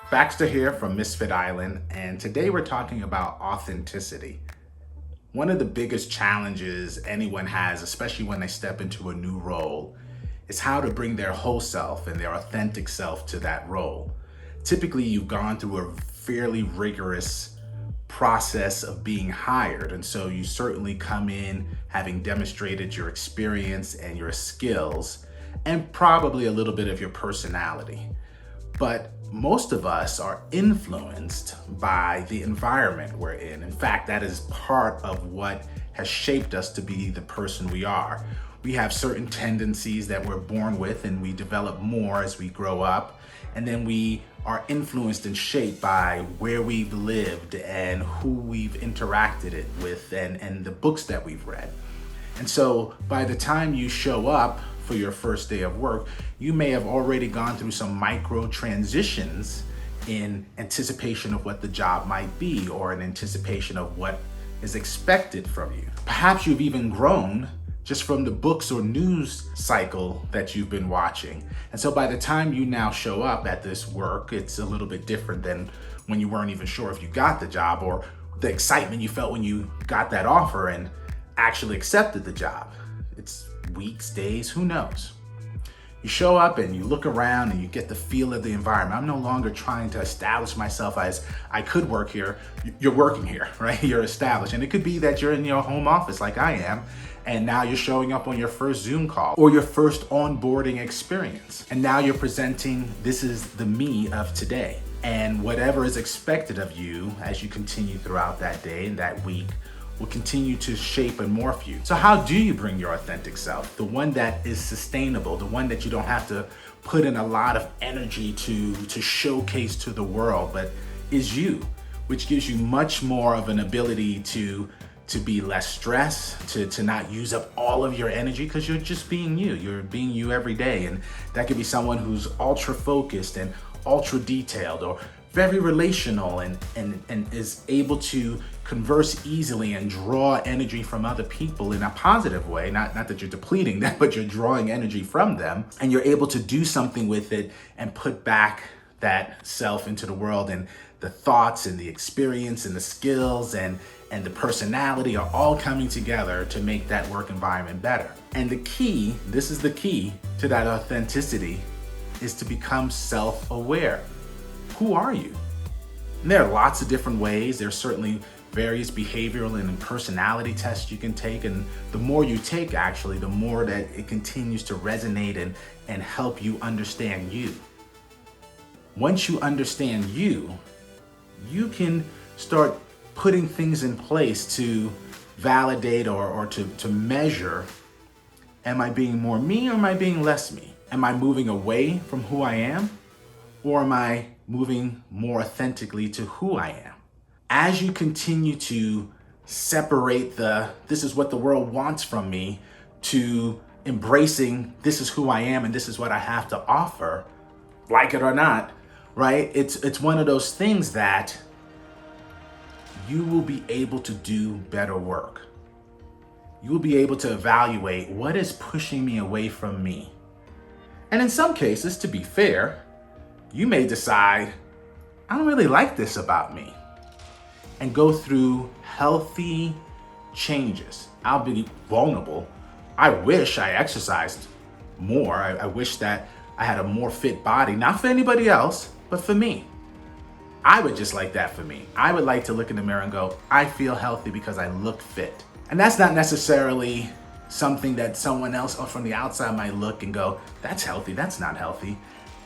Baxter here from Misfit Island, and today we're talking about authenticity. One of the biggest challenges anyone has, especially when they step into a new role, is how to bring their whole self and their authentic self to that role. Typically, you've gone through a fairly rigorous process of being hired, and so you certainly come in having demonstrated your experience and your skills, and probably a little bit of your personality. But most of us are influenced by the environment we're in. In fact, that is part of what has shaped us to be the person we are. We have certain tendencies that we're born with, and we develop more as we grow up. And then we are influenced and shaped by where we've lived and who we've interacted it with and the books that we've read. And so by the time you show up for your first day of work, you may have already gone through some micro transitions in anticipation of what the job might be or in anticipation of what is expected from you. Perhaps you've even grown just from the books or news cycle that you've been watching. And so by the time you now show up at this work, it's a little bit different than when you weren't even sure if you got the job, or the excitement you felt when you got that offer and actually accepted the job. It's weeks, days, who knows? You show up and you look around and you get the feel of the environment. I'm no longer trying to establish myself as I could work here. You're working here, right? You're established. And it could be that you're in your home office like I am, and now you're showing up on your first Zoom call or your first onboarding experience. And now you're presenting, this is the me of today. And whatever is expected of you as you continue throughout that day and that week will continue to shape and morph you. So how do you bring your authentic self? The one that is sustainable, the one that you don't have to put in a lot of energy to showcase to the world, but is you, which gives you much more of an ability to be less stressed, to not use up all of your energy because you're just being you. You're being you every day. And that could be someone who's ultra focused and ultra detailed, or very relational and is able to converse easily and draw energy from other people in a positive way. Not that you're depleting them, but you're drawing energy from them, and you're able to do something with it and put back that self into the world, and the thoughts and the experience and the skills and the personality are all coming together to make that work environment better. And the key, this is the key to that authenticity, is to become self-aware. Who are you? And there are lots of different ways. There's certainly various behavioral and personality tests you can take. And the more you take, actually, the more that it continues to resonate and help you understand you. Once you understand you, you can start putting things in place to validate or to measure, am I being more me or am I being less me? Am I moving away from who I am, or am I moving more authentically to who I am? As you continue to separate this is what the world wants from me, to embracing this is who I am and this is what I have to offer, like it or not, right? It's one of those things that you will be able to do better work. You will be able to evaluate what is pushing me away from me. And in some cases, to be fair, you may decide, I don't really like this about me, and go through healthy changes. I'll be vulnerable. I wish I exercised more. I wish that I had a more fit body, not for anybody else, but for me. I would just like that for me. I would like to look in the mirror and go, I feel healthy because I look fit. And that's not necessarily something that someone else from the outside might look and go, that's healthy, that's not healthy.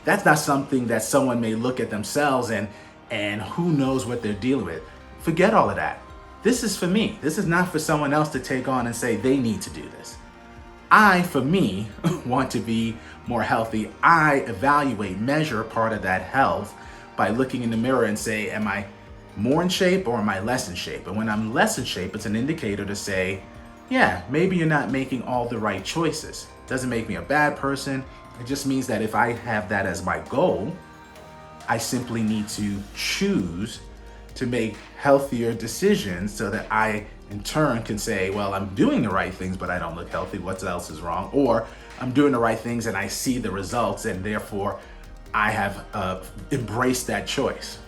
That's not something that someone may look at themselves and who knows what they're dealing with. Forget all of that. This is for me. This is not for someone else to take on and say they need to do this. I, for me, want to be more healthy. I evaluate, measure part of that health by looking in the mirror and say, am I more in shape or am I less in shape? And when I'm less in shape, it's an indicator to say, yeah, maybe you're not making all the right choices. Doesn't make me a bad person. It just means that if I have that as my goal, I simply need to choose to make healthier decisions so that I, in turn, can say, well, I'm doing the right things, but I don't look healthy. What else is wrong? Or I'm doing the right things and I see the results, and therefore I have embraced that choice.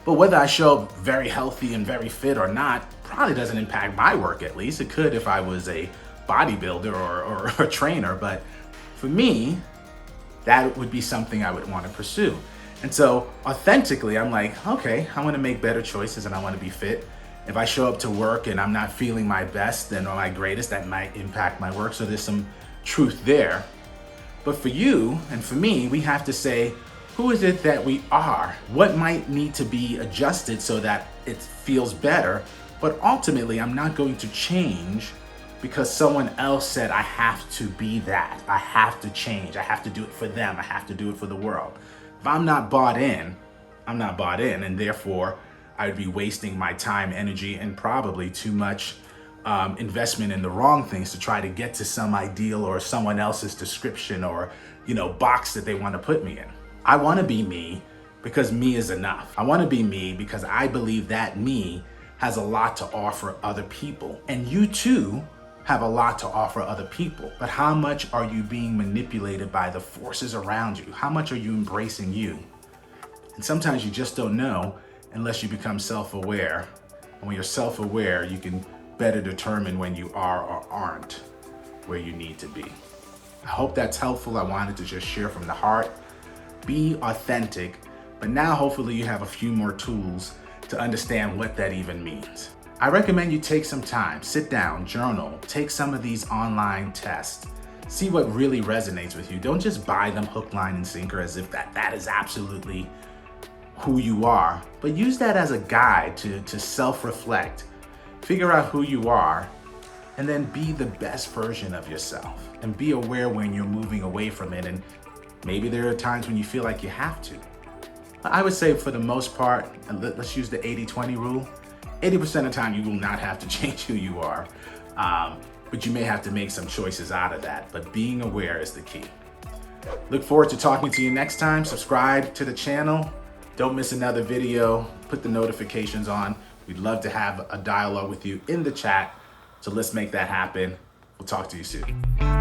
But whether I show up very healthy and very fit or not probably doesn't impact my work. At least it could if I was a bodybuilder or a trainer. But for me, that would be something I would want to pursue. And so authentically, I'm like, okay, I want to make better choices and I want to be fit. If I show up to work and I'm not feeling my best or my greatest, that might impact my work. So there's some truth there. But for you and for me, we have to say, who is it that we are? What might need to be adjusted so that it feels better? But ultimately, I'm not going to change because someone else said I have to be that. I have to change. I have to do it for them. I have to do it for the world. If I'm not bought in, I'm not bought in. And therefore, I would be wasting my time, energy, and probably too much investment in the wrong things to try to get to some ideal or someone else's description or, box that they want to put me in. I want to be me because me is enough. I want to be me because I believe that me has a lot to offer other people. And you too have a lot to offer other people. But how much are you being manipulated by the forces around you? How much are you embracing you? And sometimes you just don't know unless you become self-aware. And when you're self-aware, you can better determine when you are or aren't where you need to be. I hope that's helpful. I wanted to just share from the heart. Be authentic, but now hopefully you have a few more tools to understand what that even means. I recommend you take some time, sit down, journal, take some of these online tests, see what really resonates with you. Don't just buy them hook, line, and sinker as if that is absolutely who you are, but use that as a guide to self-reflect, figure out who you are, and then be the best version of yourself. And be aware when you're moving away from it. And maybe there are times when you feel like you have to. I would say for the most part, let's use the 80-20 rule. 80% of the time you will not have to change who you are, but you may have to make some choices out of that. But being aware is the key. Look forward to talking to you next time. Subscribe to the channel. Don't miss another video. Put the notifications on. We'd love to have a dialogue with you in the chat. So let's make that happen. We'll talk to you soon.